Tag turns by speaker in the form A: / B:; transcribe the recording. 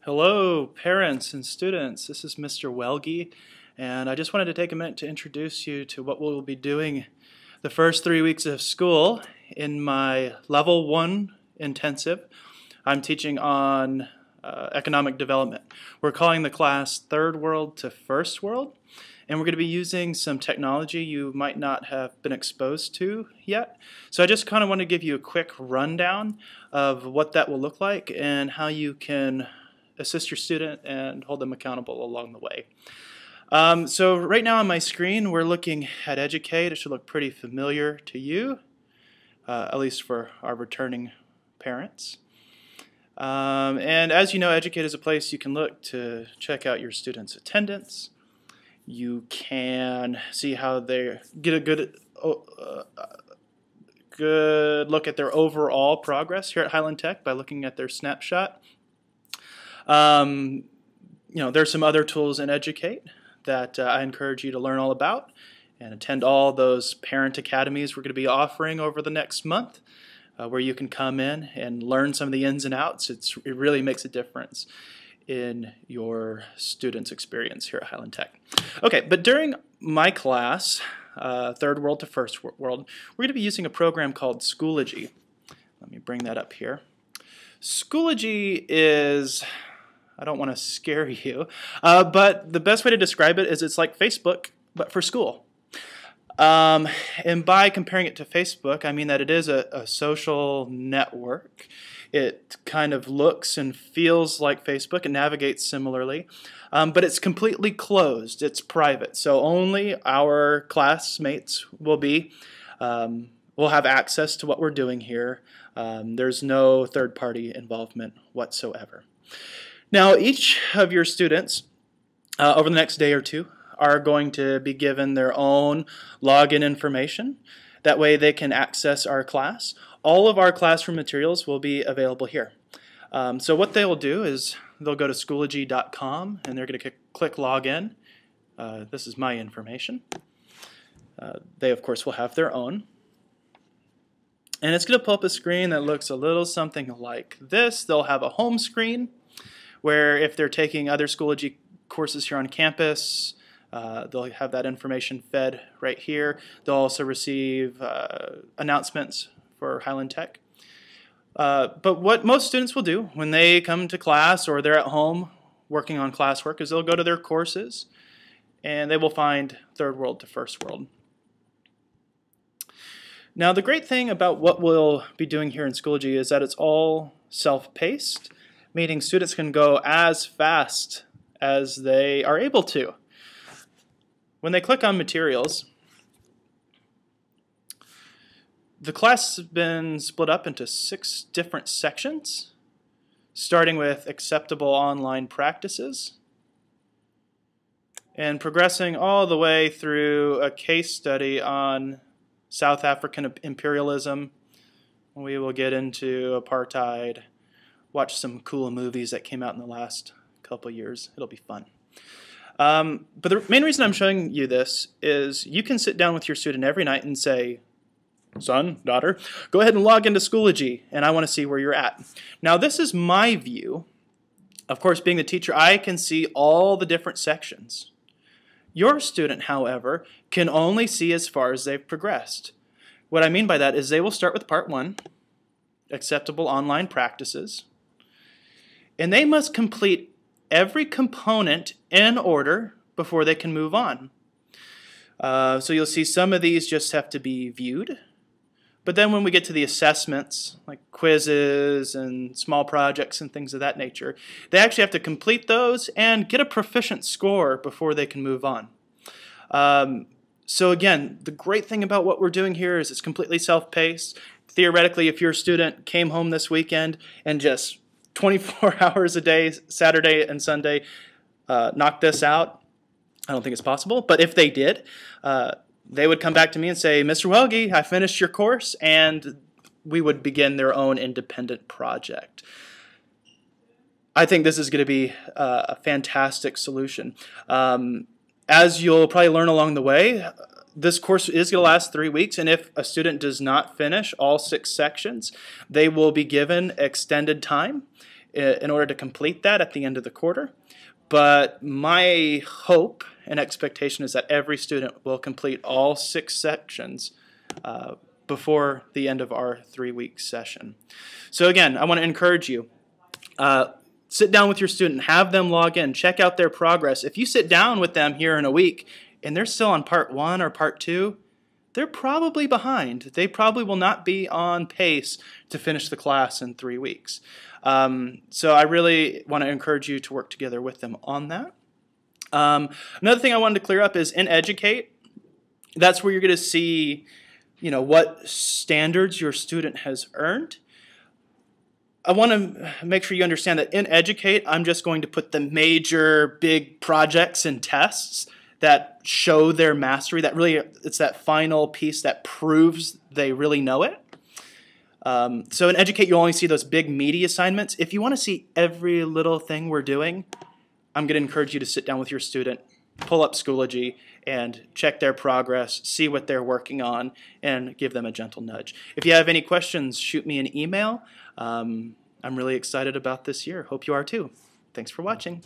A: Hello, parents and students. This is Mr. Welge, and I just wanted to take a minute to introduce you to what we'll be doing the first 3 weeks of school in my Level 1 intensive. I'm teaching on economic development. We're calling the class Third World to First World, and we're going to be using some technology you might not have been exposed to yet. So I just kind of want to give you a quick rundown of what that will look like and how you can assist your student and hold them accountable along the way. So right now on my screen we're looking at Educate. It should look pretty familiar to you, at least for our returning parents. And as you know, Educate is a place you can look to check out your students' attendance. You can see how they get a good look at their overall progress here at Highland Tech by looking at their snapshot. There's some other tools in Educate that I encourage you to learn all about and attend all those parent academies we're going to be offering over the next month, where you can come in and learn some of the ins and outs. It really makes a difference in your students' experience here at Highland Tech. Okay, but during my class, Third World to First World, we're going to be using a program called Schoology. Let me bring that up here. Schoology is, I don't want to scare you, but the best way to describe it is it's like Facebook, but for school. And by comparing it to Facebook, I mean that it is a social network. It kind of looks and feels like Facebook and navigates similarly, but it's completely closed. It's private, so only our classmates will have access to what we're doing here. There's no third-party involvement whatsoever. Now, each of your students over the next day or two are going to be given their own login information. That way they can access our class. All of our classroom materials will be available here. So what they will do is they'll go to Schoology.com and they're going to click Login. This is my information. They, of course, will have their own. And it's going to pull up a screen that looks a little something like this. They'll have a home screen where if they're taking other Schoology courses here on campus, they'll have that information fed right here. They'll also receive announcements for Highland Tech. But what most students will do when they come to class or they're at home working on classwork is they'll go to their courses and they will find Third World to First World. Now, the great thing about what we'll be doing here in Schoology is that it's all self-paced, meaning students can go as fast as they are able to. When they click on materials, the class has been split up into 6 different sections, starting with acceptable online practices and progressing all the way through a case study on South African imperialism. We will get into apartheid, watch some cool movies that came out in the last couple years. It'll be fun. But the main reason I'm showing you this is you can sit down with your student every night and say, son, daughter, go ahead and log into Schoology, and I want to see where you're at. Now, this is my view. Of course, being the teacher, I can see all the different sections. Your student, however, can only see as far as they've progressed. What I mean by that is they will start with Part 1, acceptable online practices, and they must complete every component in order before they can move on. So you'll see some of these just have to be viewed. But then when we get to the assessments, like quizzes and small projects and things of that nature, they actually have to complete those and get a proficient score before they can move on. So again, the great thing about what we're doing here is it's completely self-paced. Theoretically, if your student came home this weekend and just 24 hours a day, Saturday and Sunday, knocked this out, I don't think it's possible. But if they did, they would come back to me and say, Mr. Welge, I finished your course, and we would begin their own independent project. I think this is going to be a fantastic solution. As you'll probably learn along the way, this course is going to last 3 weeks, and if a student does not finish all 6 sections, they will be given extended time. in order to complete that at the end of the quarter. But my hope and expectation is that every student will complete all 6 sections before the end of our 3-week session. So again, I want to encourage you. Sit down with your student, have them log in, check out their progress. If you sit down with them here in a week and they're still on part 1 or part 2, they're probably behind. They probably will not be on pace to finish the class in 3 weeks. So I really want to encourage you to work together with them on that. Another thing I wanted to clear up is in Educate, that's where you're going to see, what standards your student has earned. I want to make sure you understand that in Educate, I'm just going to put the major big projects and tests that show their mastery. That really, it's that final piece that proves they really know it. So in Educate, you'll only see those big meaty assignments. If you want to see every little thing we're doing, I'm going to encourage you to sit down with your student, pull up Schoology, and check their progress, see what they're working on, and give them a gentle nudge. If you have any questions, shoot me an email. I'm really excited about this year. Hope you are too. Thanks for watching.